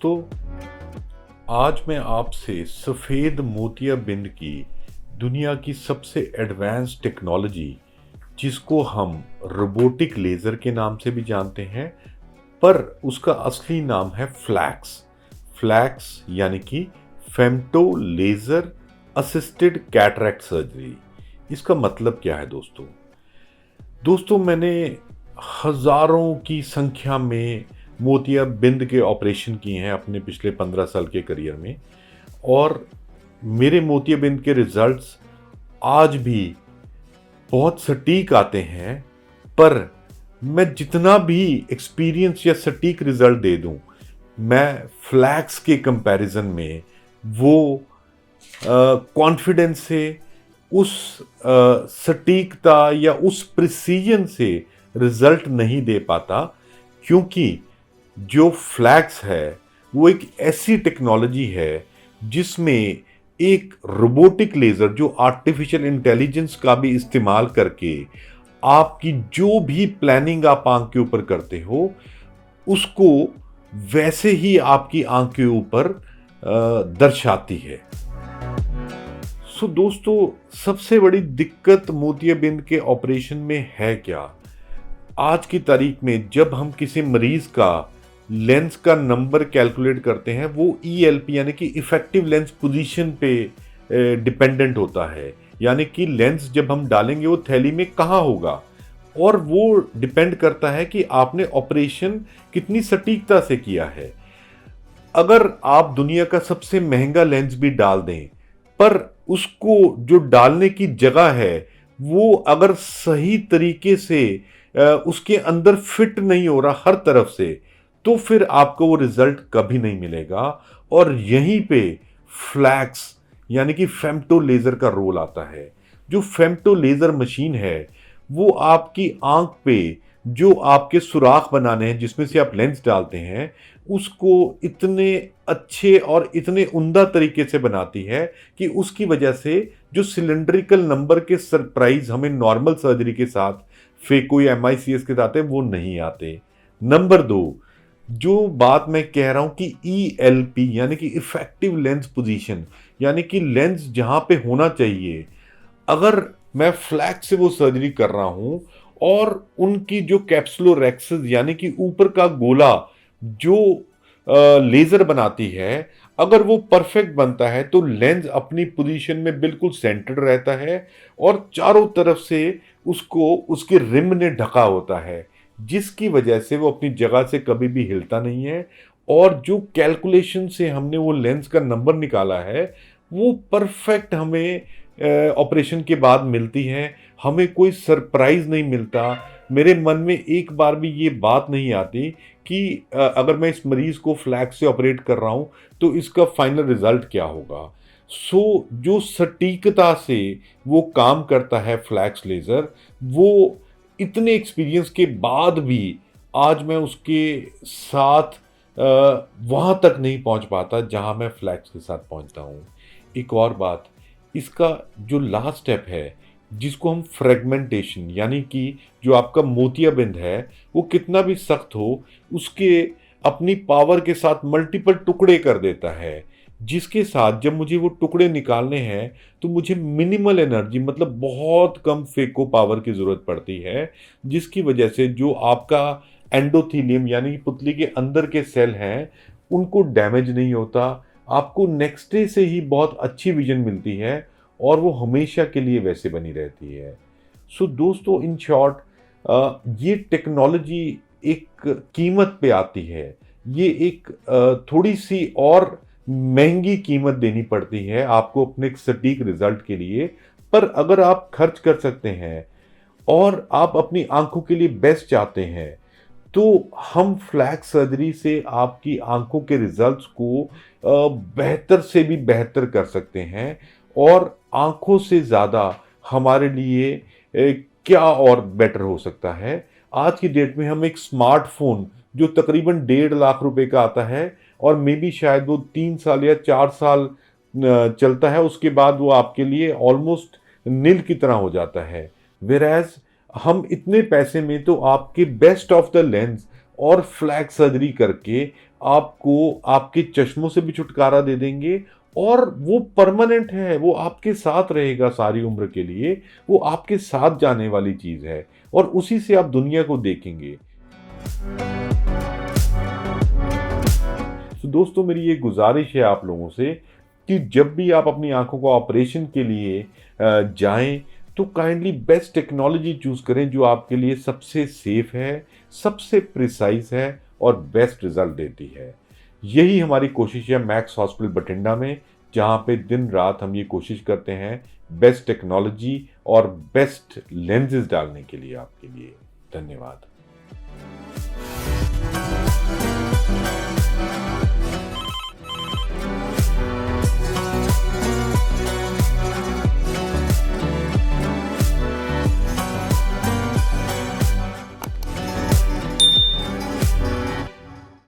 दोस्तों, आज मैं आपसे सफ़ेद मोतियाबिंद की दुनिया की सबसे एडवांस टेक्नोलॉजी, जिसको हम रोबोटिक लेज़र के नाम से भी जानते हैं, पर उसका असली नाम है फ्लैक्स। फ्लैक्स यानी कि femto laser assisted cataract surgery. इसका मतलब क्या है दोस्तों? मैंने हज़ारों की संख्या में मोतियाबिंद के ऑपरेशन किए हैं अपने पिछले 15 साल के करियर में, और मेरे मोतियाबिंद के रिजल्ट्स आज भी बहुत सटीक आते हैं। पर मैं जितना भी एक्सपीरियंस या सटीक रिजल्ट दे दूं, मैं फ्लैक्स के कंपैरिजन में वो कॉन्फिडेंस से, उस सटीकता या उस प्रिसीजन से रिजल्ट नहीं दे पाता, क्योंकि जो फ्लैक्स है वो एक ऐसी टेक्नोलॉजी है जिसमें एक रोबोटिक लेज़र जो आर्टिफिशियल इंटेलिजेंस का भी इस्तेमाल करके आपकी जो भी प्लानिंग आप आंख के ऊपर करते हो, उसको वैसे ही आपकी आंख के ऊपर दर्शाती है। दोस्तों, सबसे बड़ी दिक्कत मोतियाबिंद के ऑपरेशन में है क्या? आज की तारीख में जब हम किसी मरीज का लेंस का नंबर कैलकुलेट करते हैं, वो ELP यानी कि इफेक्टिव लेंस पोजीशन पे डिपेंडेंट होता है। यानी कि लेंस जब हम डालेंगे वो थैली में कहाँ होगा, और वो डिपेंड करता है कि आपने ऑपरेशन कितनी सटीकता से किया है। अगर आप दुनिया का सबसे महंगा लेंस भी डाल दें, पर उसको जो डालने की जगह है वो अगर सही तरीके से उसके अंदर फिट नहीं हो रहा हर तरफ से, तो फिर आपको वो रिजल्ट कभी नहीं मिलेगा। और यहीं पे फ्लैक्स यानी कि फेम्टो लेज़र का रोल आता है। जो फेम्टो लेज़र मशीन है वो आपकी आंख पे जो आपके सुराख बनाने हैं जिसमें से आप लेंस डालते हैं, उसको इतने अच्छे और इतने उम्दा तरीके से बनाती है कि उसकी वजह से जो सिलेंड्रिकल नंबर के सरप्राइज हमें नॉर्मल सर्जरी के साथ, फेको या MICS के साथ है, वो नहीं आते। नंबर 2, जो बात मैं कह रहा हूं कि ELP यानी कि इफेक्टिव लेंस पोजीशन, यानी कि लेंस जहां पे होना चाहिए, अगर मैं फ्लैक्स से वो सर्जरी कर रहा हूं और उनकी जो कैप्सुलोरेक्सेस यानी कि ऊपर का गोला जो लेजर बनाती है, अगर वो परफेक्ट बनता है तो लेंस अपनी पोजीशन में बिल्कुल सेंटर्ड रहता है और चारों तरफ से उसको उसके रिम ने ढका होता है, जिसकी वजह से वो अपनी जगह से कभी भी हिलता नहीं है। और जो कैलकुलेशन से हमने वो लेंस का नंबर निकाला है वो परफेक्ट हमें ऑपरेशन के बाद मिलती है। हमें कोई सरप्राइज नहीं मिलता। मेरे मन में एक बार भी ये बात नहीं आती कि अगर मैं इस मरीज को फ्लैक्स से ऑपरेट कर रहा हूं तो इसका फाइनल रिजल्ट क्या होगा। जो सटीकता से वो काम करता है फ्लैक्स लेजर, वो इतने एक्सपीरियंस के बाद भी आज मैं उसके साथ वहां तक नहीं पहुंच पाता जहां मैं फ्लैक्स के साथ पहुंचता हूं। एक और बात, इसका जो लास्ट स्टेप है जिसको हम फ्रेगमेंटेशन, यानी कि जो आपका मोतियाबिंद है वो कितना भी सख्त हो, उसके अपनी पावर के साथ मल्टीपल टुकड़े कर देता है, जिसके साथ जब मुझे वो टुकड़े निकालने हैं तो मुझे मिनिमल एनर्जी, मतलब बहुत कम फेको पावर की ज़रूरत पड़ती है, जिसकी वजह से जो आपका एंडोथीलियम यानी पुतली के अंदर के सेल हैं उनको डैमेज नहीं होता। आपको नेक्स्ट डे से ही बहुत अच्छी विजन मिलती है और वो हमेशा के लिए वैसे बनी रहती है। दोस्तों, इन शॉर्ट, ये टेक्नोलॉजी एक कीमत पे आती है। ये एक थोड़ी सी और महंगी कीमत देनी पड़ती है आपको अपने एक सटीक रिजल्ट के लिए, पर अगर आप खर्च कर सकते हैं और आप अपनी आंखों के लिए बेस्ट चाहते हैं तो हम फ्लैक्स सर्जरी से आपकी आंखों के रिजल्ट्स को बेहतर से भी बेहतर कर सकते हैं। और आंखों से ज़्यादा हमारे लिए क्या और बेटर हो सकता है। आज की डेट में हम एक स्मार्टफोन जो तकरीबन 1.5 लाख रुपए का आता है और मे बी शायद वो 3 साल या 4 साल चलता है, उसके बाद वो आपके लिए ऑलमोस्ट नील की तरह हो जाता है। वेरएज हम इतने पैसे में तो आपके बेस्ट ऑफ द लेंस और फ्लैक्स सर्जरी करके आपको आपके चश्मों से भी छुटकारा दे देंगे और वो परमानेंट है, वो आपके साथ रहेगा सारी उम्र के लिए, वो आपके साथ जाने वाली चीज़ है और उसी से आप दुनिया को देखेंगे। तो दोस्तों मेरी ये गुज़ारिश है आप लोगों से कि जब भी आप अपनी आँखों को ऑपरेशन के लिए जाएँ, तो काइंडली बेस्ट टेक्नोलॉजी चूज़ करें जो आपके लिए सबसे सेफ है, सबसे प्रिसाइज़ है और बेस्ट रिज़ल्ट देती है। यही हमारी कोशिश है मैक्स हॉस्पिटल बठिंडा में, जहाँ पे दिन-रात हम ये कोशिश करते हैं बेस्ट टेक्नोलॉजी और बेस्ट लेंसेज़ डालने के लिए आपके लिए। धन्यवाद।